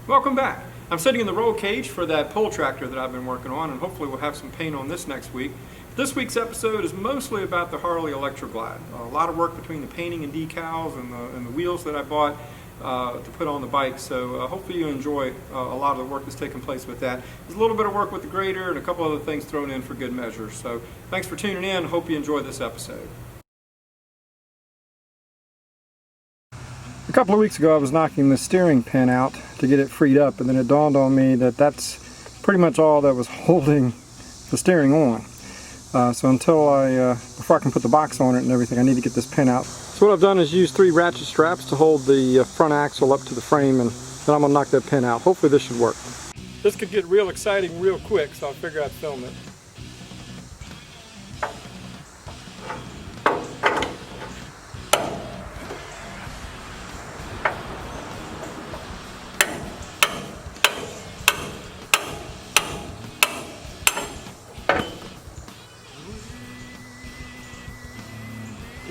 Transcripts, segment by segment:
Welcome back. I'm sitting in the roll cage for that pull tractor that I've been working on, and hopefully we'll have some paint on this next week. This week's episode is mostly about the Harley Electroglide. A lot of work between the painting and decals and the wheels that I bought to put on the bike, so hopefully you enjoy a lot of the work that's taking place with that. There's a little bit of work with the grader and a couple other things thrown in for good measure. So thanks for tuning in. Hope you enjoy this episode. A couple of weeks ago I was knocking the steering pin out to get it freed up, and then it dawned on me that that's pretty much all that was holding the steering on. So before I can put the box on it and everything, I need to get this pin out. So what I've done is use 3 ratchet straps to hold the front axle up to the frame, and then I'm going to knock that pin out. Hopefully this should work. This could get real exciting real quick, so I figure I'd film it.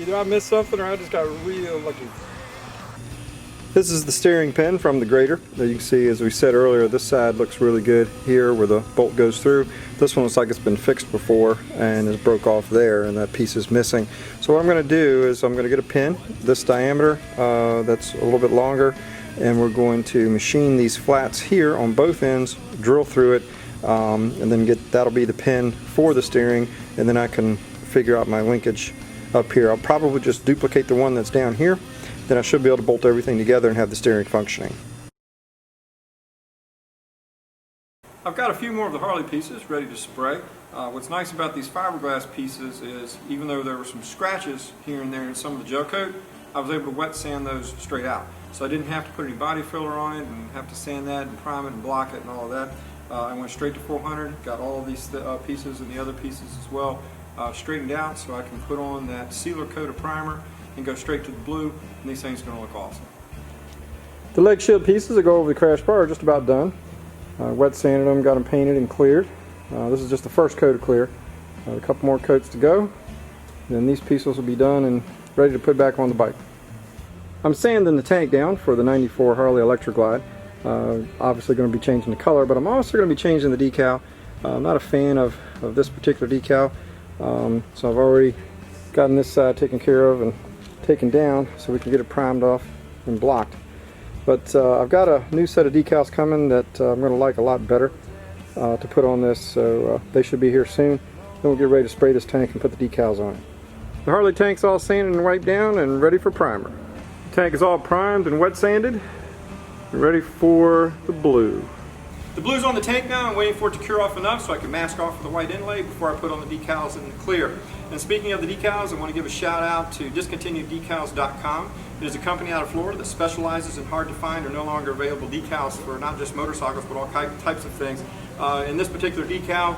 Either I missed something or I just got real lucky. This is the steering pin from the grader. That you can see, as we said earlier, this side looks really good here where the bolt goes through. This one looks like it's been fixed before and is broke off there, and that piece is missing. So what I'm going to do is I'm going to get a pin this diameter that's a little bit longer, and we're going to machine these flats here on both ends, drill through it, and then that'll be the pin for the steering, and then I can figure out my linkage up here. I'll probably just duplicate the one that's down here, then I should be able to bolt everything together and have the steering functioning. I've got a few more of the Harley pieces ready to spray. What's nice about these fiberglass pieces is even though there were some scratches here and there in some of the gel coat, I was able to wet sand those straight out. So I didn't have to put any body filler on it and have to sand that and prime it and block it and all of that. I went straight to 400, got all of these pieces and the other pieces as well straightened out, so I can put on that sealer coat of primer and go straight to the blue, and these things are going to look awesome. The leg shield pieces that go over the crash bar are just about done. Wet sanded them, got them painted and cleared. This is just the first coat of clear. A couple more coats to go, and then these pieces will be done and ready to put back on the bike. I'm sanding the tank down for the 94 Harley Electroglide. Obviously going to be changing the color, but I'm also going to be changing the decal. I'm not a fan of this particular decal. So I've already gotten this side taken care of and taken down so we can get it primed off and blocked. But I've got a new set of decals coming that I'm going to like a lot better to put on this, so they should be here soon. Then we'll get ready to spray this tank and put the decals on it. The Harley tank's all sanded and wiped down and ready for primer. The tank is all primed and wet sanded and ready for the blue. The blue's on the tank now. I'm waiting for it to cure off enough so I can mask off with the white inlay before I put on the decals in the clear. And speaking of the decals, I want to give a shout out to discontinueddecals.com. It is a company out of Florida that specializes in hard to find or no longer available decals for not just motorcycles but all types of things. In this particular decal,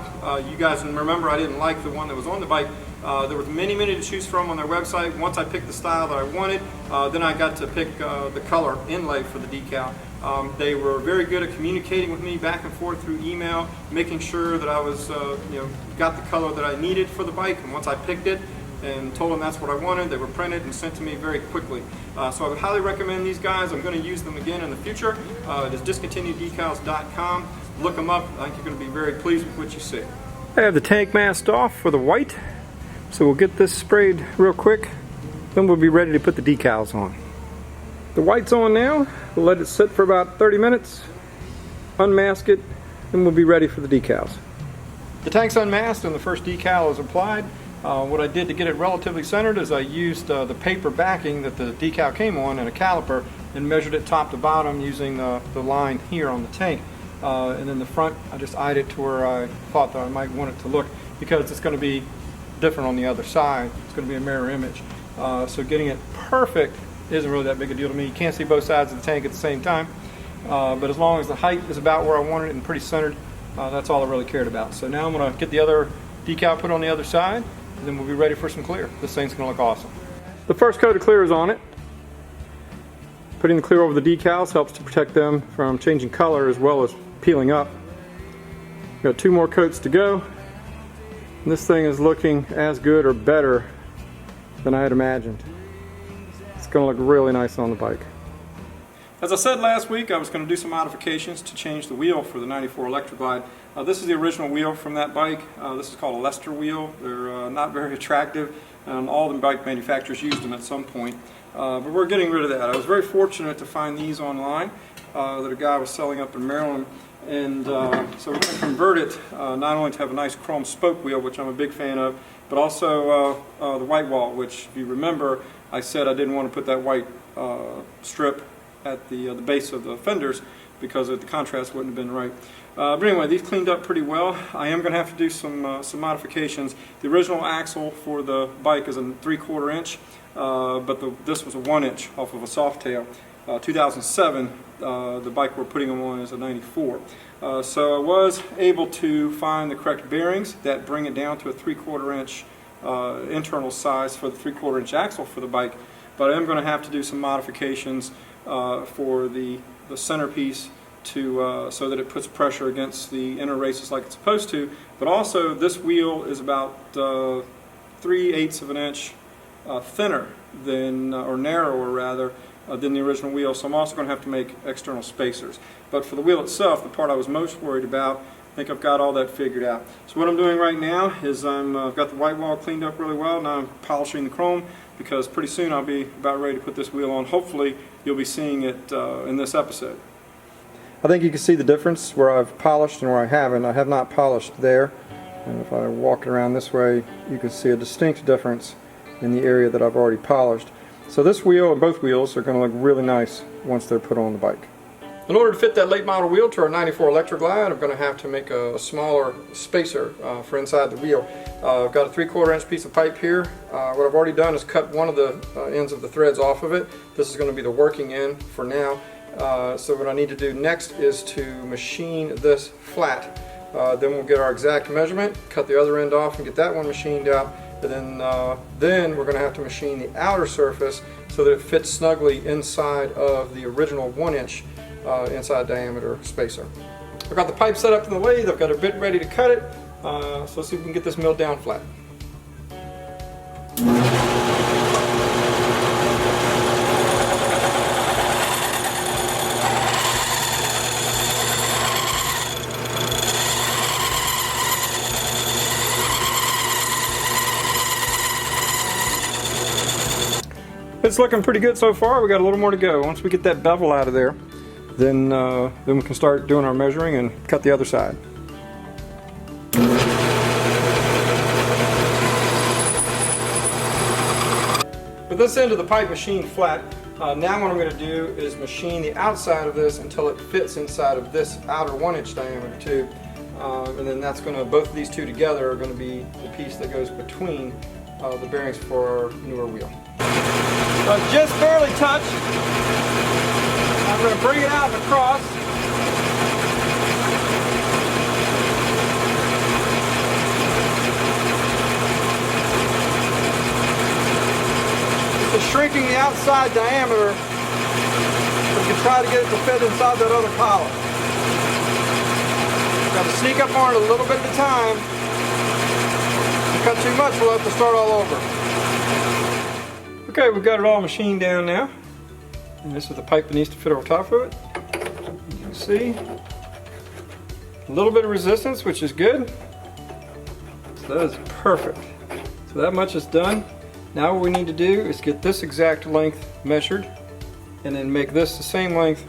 you guys remember I didn't like the one that was on the bike. There were many to choose from on their website. Once I picked the style that I wanted, then I got to pick the color inlay for the decal. They were very good at communicating with me back and forth through email, making sure that I was, got the color that I needed for the bike. And once I picked it and told them that's what I wanted, they were printed and sent to me very quickly. So I would highly recommend these guys. I'm going to use them again in the future. It is discontinueddecals.com. Look them up. I think you're going to be very pleased with what you see. I have the tank masked off for the white, so we'll get this sprayed real quick, then we'll be ready to put the decals on. The white's on now. We'll let it sit for about 30 minutes, unmask it, and we'll be ready for the decals. The tank's unmasked and the first decal is applied. What I did to get it relatively centered is I used the paper backing that the decal came on and a caliper and measured it top to bottom using the line here on the tank. And then the front, I just eyed it to where I thought that I might want it to look, because it's going to be different on the other side. It's going to be a mirror image. So getting it perfect isn't really that big a deal to me. You can't see both sides of the tank at the same time, but as long as the height is about where I wanted it and pretty centered, that's all I really cared about. So now I'm going to get the other decal put on the other side, and then we'll be ready for some clear. This thing's going to look awesome. The first coat of clear is on it. Putting the clear over the decals helps to protect them from changing color as well as peeling up. We've got 2 more coats to go. And this thing is looking as good or better than I had imagined. It's going to look really nice on the bike. As I said last week, I was going to do some modifications to change the wheel for the 94 Electroglide. This is the original wheel from that bike. This is called a Lester wheel. They're not very attractive, and all the bike manufacturers used them at some point. But we're getting rid of that. I was very fortunate to find these online that a guy was selling up in Maryland. And so we're going to convert it not only to have a nice chrome spoke wheel, which I'm a big fan of, but also the white wall, which, if you remember, I said I didn't want to put that white strip at the base of the fenders because the contrast wouldn't have been right. But anyway, these cleaned up pretty well. I am going to have to do some modifications. The original axle for the bike is a 3/4 inch, but this was a 1 inch off of a Softail. 2007, the bike we're putting them on is a 94. So I was able to find the correct bearings that bring it down to a 3/4 inch internal size for the 3/4 inch axle for the bike. But I am going to have to do some modifications for the centerpiece to so that it puts pressure against the inner races like it's supposed to. But also, this wheel is about 3/8 of an inch thinner than, or narrower rather, than the original wheel. So I'm also going to have to make external spacers. But for the wheel itself, the part I was most worried about, I think I've got all that figured out. So what I'm doing right now is I've got the white wall cleaned up really well. Now I'm polishing the chrome, because pretty soon I'll be about ready to put this wheel on. Hopefully you'll be seeing it in this episode. I think you can see the difference where I've polished and where I haven't. I have not polished there, and if I walk it around this way, you can see a distinct difference in the area that I've already polished. So this wheel and both wheels are going to look really nice once they're put on the bike. In order to fit that late model wheel to our 94 Electroglide, I'm going to have to make a smaller spacer for inside the wheel. I've got a 3/4 inch piece of pipe here. What I've already done is cut one of the ends of the threads off of it. This is going to be the working end for now. So what I need to do next is to machine this flat. Then we'll get our exact measurement, cut the other end off and get that one machined out. And then we're going to have to machine the outer surface so that it fits snugly inside of the original 1 inch inside diameter spacer. I've got the pipe set up in the lathe. I've got a bit ready to cut it. So let's see if we can get this milled down flat. It's looking pretty good so far. We got a little more to go. Once we get that bevel out of there, then we can start doing our measuring and cut the other side. With this end of the pipe machined flat, now what I'm going to do is machine the outside of this until it fits inside of this outer 1 inch diameter tube. And then that's going to, both of these two together are going to be the piece that goes between the bearings for our newer wheel. Just barely touched. I'm going to bring it out and across. Just shrinking the outside diameter, we can try to get it to fit inside that other collar. Got to sneak up on it a little bit at a time. If you cut too much, we'll have to start all over. Okay, we've got it all machined down now. And this is the pipe that needs to fit over top of it. You can see a little bit of resistance, which is good. So that is perfect. So that much is done. Now what we need to do is get this exact length measured and then make this the same length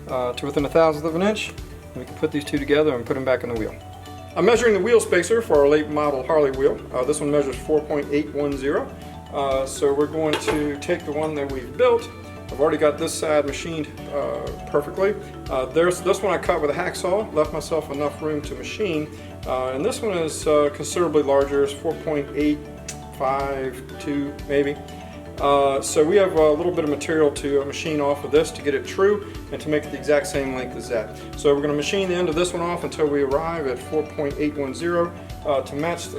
to within 1/1000th of an inch. And we can put these two together and put them back in the wheel. I'm measuring the wheel spacer for our late model Harley wheel. This one measures 4.810. So we're going to take the one that we've built. I've already got this side machined perfectly. This one I cut with a hacksaw, left myself enough room to machine. And this one is considerably larger, it's 4.852 maybe. So we have a little bit of material to machine off of this to get it true and to make it the exact same length as that. So we're going to machine the end of this one off until we arrive at 4.810 to match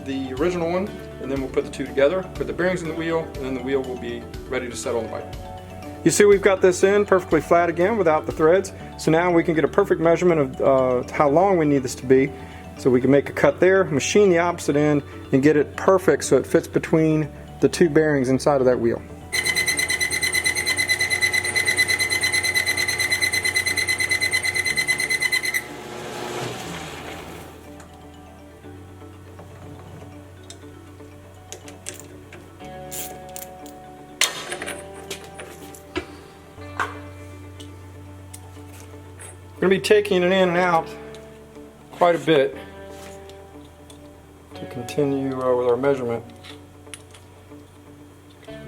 the original one, and then we'll put the two together, put the bearings in the wheel, and then the wheel will be ready to set on the bike. You see we've got this in perfectly flat again without the threads, so now we can get a perfect measurement of how long we need this to be, so we can make a cut there, machine the opposite end, and get it perfect so it fits between the two bearings inside of that wheel. going to be taking it in and out quite a bit to continue with our measurement.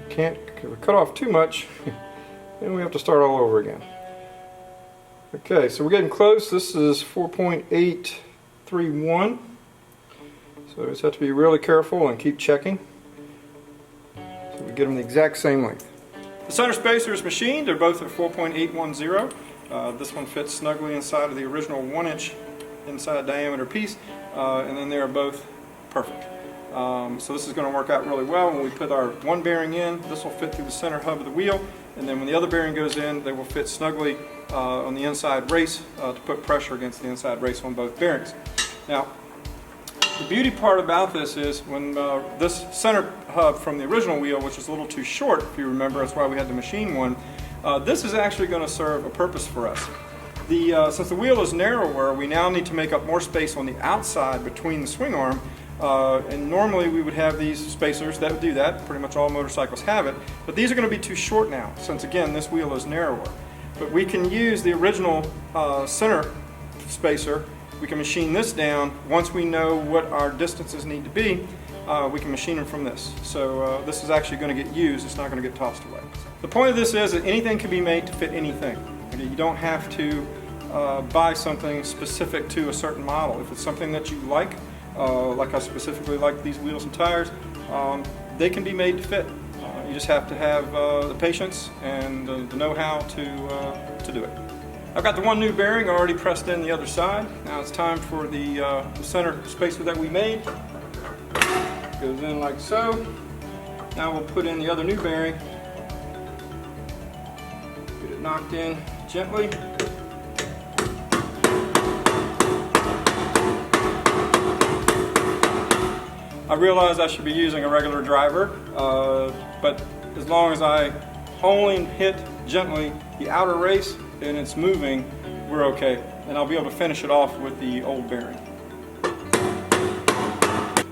Can't cut off too much, and we have to start all over again. Okay, so we're getting close. This is 4.831. So we just have to be really careful and keep checking so we get them the exact same length. The center spacer is machined. They're both at 4.810. This one fits snugly inside of the original 1-inch inside diameter piece, and then they are both perfect. So this is going to work out really well. When we put our one bearing in, this will fit through the center hub of the wheel, and then when the other bearing goes in, they will fit snugly on the inside race to put pressure against the inside race on both bearings. Now, the beauty part about this is when this center hub from the original wheel, which is a little too short, if you remember, that's why we had to machine one, this is actually going to serve a purpose for us. Since the wheel is narrower, we now need to make up more space on the outside between the swing arm, and normally we would have these spacers that would do that. Pretty much all motorcycles have it, but these are going to be too short now, since again this wheel is narrower. But we can use the original center spacer. We can machine this down. Once we know what our distances need to be, we can machine them from this. So this is actually going to get used. It's not going to get tossed away. The point of this is that anything can be made to fit anything. Okay, you don't have to buy something specific to a certain model. If it's something that you like I specifically like these wheels and tires, they can be made to fit. You just have to have the patience and the know-how to do it. I've got the one new bearing already pressed in the other side. Now it's time for the center spacer that we made. Goes in like so. Now we'll put in the other new bearing. Get it knocked in gently. I realize I should be using a regular driver, but as long as I only hit gently the outer race and it's moving, we're okay. And I'll be able to finish it off with the old bearing.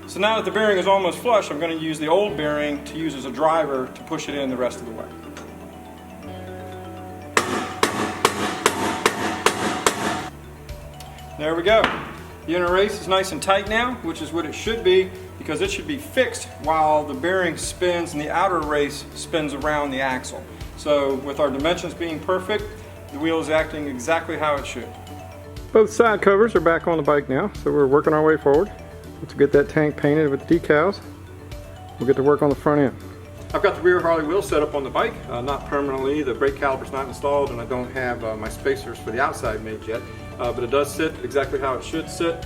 So now that the bearing is almost flush, I'm going to use the old bearing to use as a driver to push it in the rest of the way. There we go. The inner race is nice and tight now, which is what it should be, because it should be fixed while the bearing spins and the outer race spins around the axle. So with our dimensions being perfect, the wheel is acting exactly how it should. Both side covers are back on the bike now, so we're working our way forward. Let's get that tank painted with the decals. We'll get to work on the front end. I've got the rear Harley wheel set up on the bike, not permanently. The brake caliper's not installed, and I don't have my spacers for the outside made yet. But it does sit exactly how it should sit.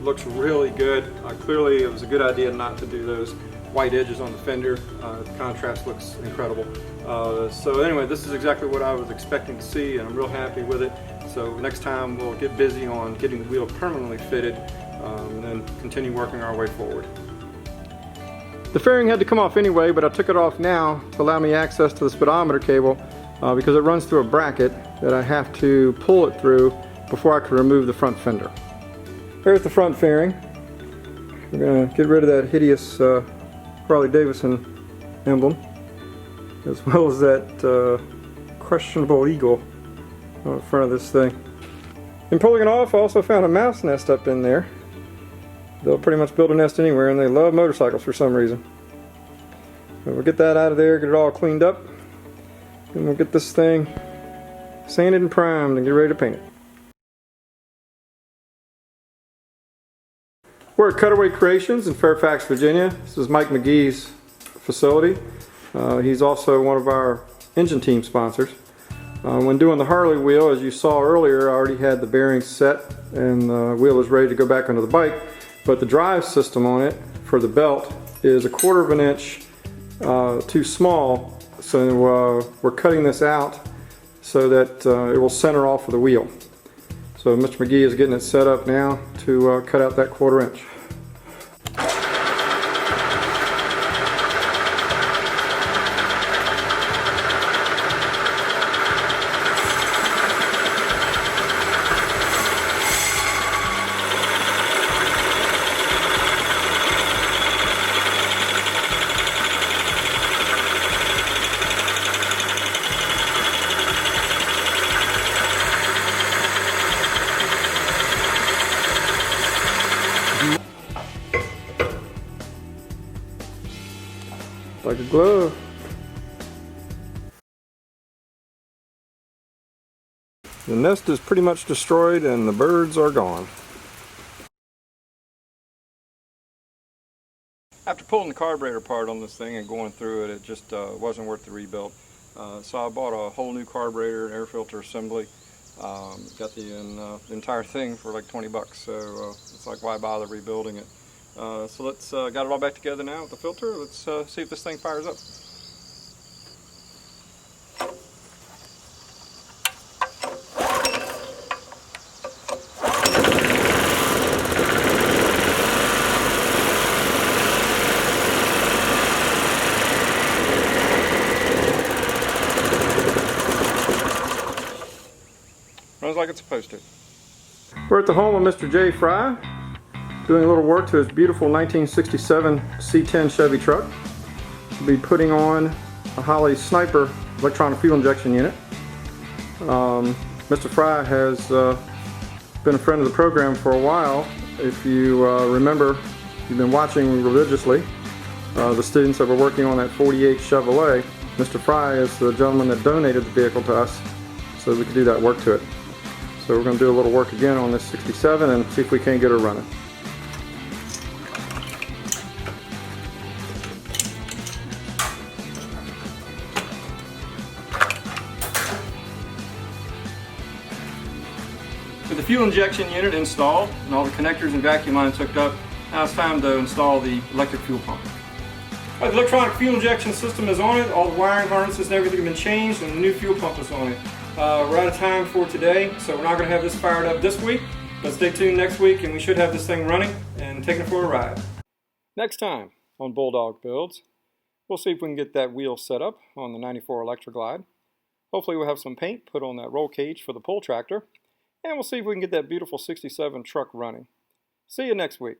Looks really good. Clearly it was a good idea not to do those white edges on the fender. The contrast looks incredible. So anyway, this is exactly what I was expecting to see, and I'm real happy with it. So next time we'll get busy on getting the wheel permanently fitted, and then continue working our way forward. The fairing had to come off anyway, but I took it off now to allow me access to the speedometer cable because it runs through a bracket that I have to pull it through before I can remove the front fender. There's the front fairing. We're going to get rid of that hideous Harley Davidson emblem, as well as that questionable eagle on the front of this thing. In pulling it off, I also found a mouse nest up in there. They'll pretty much build a nest anywhere, and they love motorcycles for some reason. So we'll get that out of there, get it all cleaned up, and we'll get this thing sanded and primed and get ready to paint it. We're at Cutaway Creations in Fairfax, Virginia. This is Mike McGee's facility. He's also one of our engine team sponsors. When doing the Harley wheel, as you saw earlier, I already had the bearings set and the wheel is ready to go back onto the bike. But the drive system on it for the belt is 1/4 of an inch too small, so we're cutting this out so that it will center off of the wheel. So Mr. McGee is getting it set up now to cut out that 1/4 inch. like a glove. The nest is pretty much destroyed and the birds are gone. After pulling the carburetor apart on this thing and going through it, it just wasn't worth the rebuild. So I bought a whole new carburetor and air filter assembly. Got the entire thing for like 20 bucks, so it's like, why bother rebuilding it? So let's got it all back together now with the filter. Let's see if this thing fires up. Runs like it's supposed to. We're at the home of Mr. J. Fry, doing a little work to his beautiful 1967 C10 Chevy truck. We'll be putting on a Holley Sniper electronic fuel injection unit. Mr. Fry has been a friend of the program for a while. If you remember, you've been watching religiously the students that were working on that 48 Chevrolet. Mr. Fry is the gentleman that donated the vehicle to us so we could do that work to it. So we're going to do a little work again on this 67 and see if we can't get her running. With the fuel injection unit installed and all the connectors and vacuum lines hooked up, now it's time to install the electric fuel pump. The electronic fuel injection system is on it, all the wiring harnesses and everything have been changed, and the new fuel pump is on it. We're out of time for today, so we're not going to have this fired up this week, but stay tuned next week and we should have this thing running and taking it for a ride. Next time on Bulldog Builds, we'll see if we can get that wheel set up on the 94 Electroglide. Hopefully we'll have some paint put on that roll cage for the pull tractor, and we'll see if we can get that beautiful 67 truck running. See you next week.